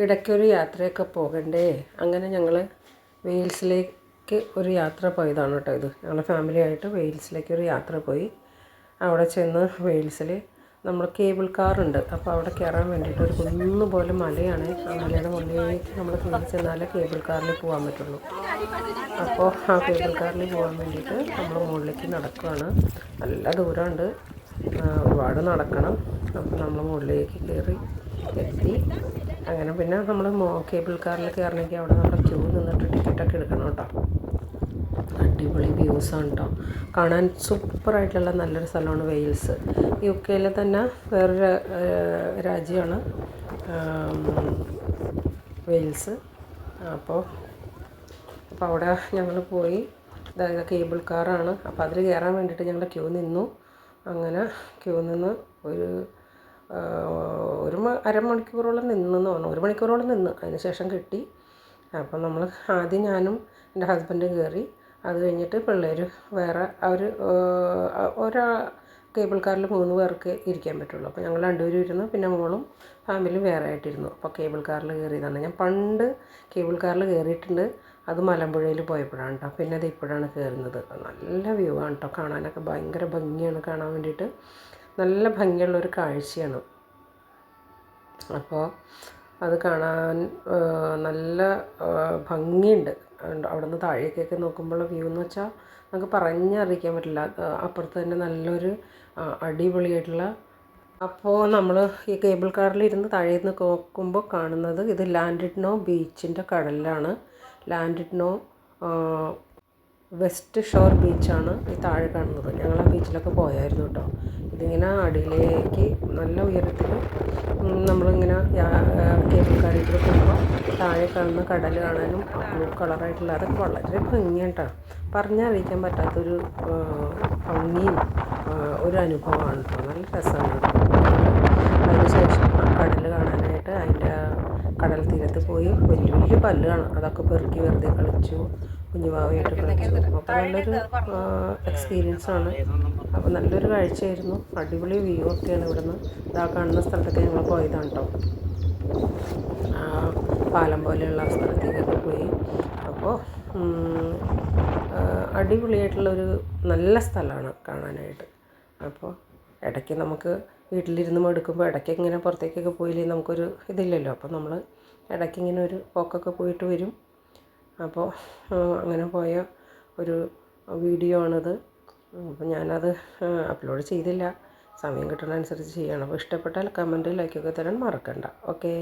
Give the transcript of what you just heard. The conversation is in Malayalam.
ഇടയ്ക്കൊരു യാത്രയൊക്കെ പോകണ്ടേ, അങ്ങനെ ഞങ്ങൾ വെയിൽസിലേക്ക് ഒരു യാത്ര പോയതാണ് കേട്ടോ. ഇത് ഞങ്ങളുടെ ഫാമിലിയായിട്ട് വെയിൽസിലേക്കൊരു യാത്ര പോയി. അവിടെ ചെന്ന് വെയിൽസിൽ നമ്മൾ കേബിൾ കാറുണ്ട്. അപ്പോൾ അവിടെ കയറാൻ വേണ്ടിയിട്ട് ഒരു കുന്ന് പോലെ മലയാണ്. ആ മലയുടെ മുകളിലേക്ക് നമ്മൾ കയറി ചെന്നാലേ കേബിൾ കാറിൽ പോകാൻ പറ്റുള്ളൂ. അപ്പോൾ ആ കേബിൾ കാറിൽ പോകാൻ വേണ്ടിയിട്ട് നമ്മൾ മുകളിലേക്ക് നടക്കുകയാണ്. നല്ല ദൂരമുണ്ട്, ഒരുപാട് നടക്കണം. അപ്പോൾ നമ്മൾ മുകളിലേക്ക് കയറി എത്തി. അങ്ങനെ പിന്നെ നമ്മൾ കേബിൾ കാറിൽ കയറണമെങ്കിൽ അവിടെ നമ്മൾ ക്യൂ നിന്നിട്ട് ടിക്കറ്റൊക്കെ എടുക്കണം കേട്ടോ. അടിപൊളി വ്യൂസാണ് കേട്ടോ, കാണാൻ സൂപ്പറായിട്ടുള്ള നല്ലൊരു സ്ഥലമാണ് വെയിൽസ്. UK തന്നെ വേറൊരു രാജ്യമാണ് വെയിൽസ്. അപ്പോൾ അവിടെ ഞങ്ങൾ പോയി. അതായത് കേബിൾ കാറാണ്. അപ്പോൾ അതിൽ കയറാൻ വേണ്ടിയിട്ട് ഞങ്ങൾ ക്യൂ നിന്നു. അങ്ങനെ ക്യൂ നിന്ന് ഒരു അരമണിക്കൂറോളം നിന്നെന്ന് പറഞ്ഞു. 1 മണിക്കൂറോളം നിന്ന്. അതിന് ശേഷം കിട്ടി. അപ്പം നമ്മൾ ആദ്യം ഞാനും എൻ്റെ ഹസ്ബൻഡും കയറി. അത് കഴിഞ്ഞിട്ട് പിള്ളേർ വേറെ ഒരാ കേബിൾ കാറിൽ 3 പേർക്ക് ഇരിക്കാൻ പറ്റുള്ളൂ. അപ്പോൾ ഞങ്ങൾ 2 പേരും ഇരുന്നു. പിന്നെ മോളും ഫാമിലിയും വേറെ ആയിട്ടിരുന്നു. അപ്പോൾ കേബിൾ കാറിൽ കയറിയതാണ്. ഞാൻ പണ്ട് കേബിൾ കാറിൽ കയറിയിട്ടുണ്ട്. അത് മലമ്പുഴയിൽ പോയപ്പോഴാണ് കേട്ടോ. പിന്നെ അത് ഇപ്പോഴാണ് കയറുന്നത്. നല്ല വ്യൂ ആണ് കേട്ടോ, കാണാനൊക്കെ ഭയങ്കര ഭംഗിയാണ്. കാണാൻ വേണ്ടിയിട്ട് നല്ല ഭംഗിയുള്ളൊരു കാഴ്ചയാണ്. അപ്പോൾ അത് കാണാൻ നല്ല ഭംഗിയുണ്ട്. അവിടെ നിന്ന് താഴേക്കൊക്കെ നോക്കുമ്പോഴുള്ള വ്യൂ എന്ന് വെച്ചാൽ നമുക്ക് പറഞ്ഞറിയിക്കാൻ പറ്റില്ല. അപ്പുറത്ത് തന്നെ നല്ലൊരു അടിപൊളിയായിട്ടുള്ള. അപ്പോൾ നമ്മൾ ഈ കേബിൾ കാറിലിരുന്ന് താഴെ നിന്ന് നോക്കുമ്പോൾ കാണുന്നത് ഇത് ലാൻഡിഡ്നോ ബീച്ചിൻ്റെ കടലിലാണ്. ലാൻഡിഡ്നോ വെസ്റ്റ് ഷോർ ബീച്ചാണ് ഈ താഴെ കാണുന്നത്. ഞങ്ങൾ ആ ബീച്ചിലൊക്കെ പോയായിരുന്നു കേട്ടോ. ഇതിങ്ങനെ അടിയിലേക്ക് നല്ല ഉയരത്തിൽ നമ്മളിങ്ങനെ കേബിൾ കാറിൽ പോകുമ്പോൾ താഴെ കാണുന്ന കടൽ കാണാനും ബ്ലൂ കളറായിട്ടുള്ള അതൊക്കെ വളരെ ഭംഗിയാണ് കേട്ടോ. പറഞ്ഞറിയിക്കാൻ പറ്റാത്തൊരു ഭംഗിയും ഒരു അനുഭവമാണ് കേട്ടോ. നല്ല രസമാണ്. അതിനുശേഷം കടൽ കാണാനായിട്ട് അതിൻ്റെ കടൽ തീരത്ത് പോയി വലിയ വലിയ കല്ലാണ്. അതൊക്കെ പെറുക്കി വെറുതെ കളിച്ചു, കുഞ്ഞുവാവയായിട്ട് കളിച്ചു. അപ്പോൾ നല്ലൊരു എക്സ്പീരിയൻസാണ്. അപ്പോൾ നല്ലൊരു കാഴ്ചയായിരുന്നു. അടിപൊളി വ്യൂ ഒക്കെയാണ് ഇവിടുന്ന്. ഇതാ കാണുന്ന സ്ഥലത്തൊക്കെ ഞങ്ങൾ പോയതാണ് കേട്ടോ. പാലം പോലെയുള്ള സ്ഥലത്തേക്കൊക്കെ പോയി. അപ്പോൾ അടിപൊളിയായിട്ടുള്ളൊരു നല്ല സ്ഥലമാണ് കാണാനായിട്ട്. അപ്പോൾ ഇടയ്ക്ക് നമുക്ക് വീട്ടിലിരുന്ന് മടുക്കുമ്പോൾ ഇടയ്ക്ക് ഇങ്ങനെ പുറത്തേക്കൊക്കെ പോയില്ലെങ്കിൽ നമുക്കൊരു ഇതില്ലല്ലോ. അപ്പോൾ നമ്മൾ ഇടയ്ക്ക് ഇങ്ങനെ ഒരു പോക്കൊക്കെ പോയിട്ട് വരും. അപ്പോൾ അങ്ങനെ പോയ ഒരു വീഡിയോ ആണിത്. അപ്പോൾ ഞാനത് അപ്ലോഡ് ചെയ്തില്ല, സമയം കിട്ടുന്നതനുസരിച്ച് ചെയ്യണം. അപ്പോൾ ഇഷ്ടപ്പെട്ടാൽ കമൻറ്റ് ലൈക്കൊക്കെ തരാൻ മറക്കണ്ട. ഓക്കേ.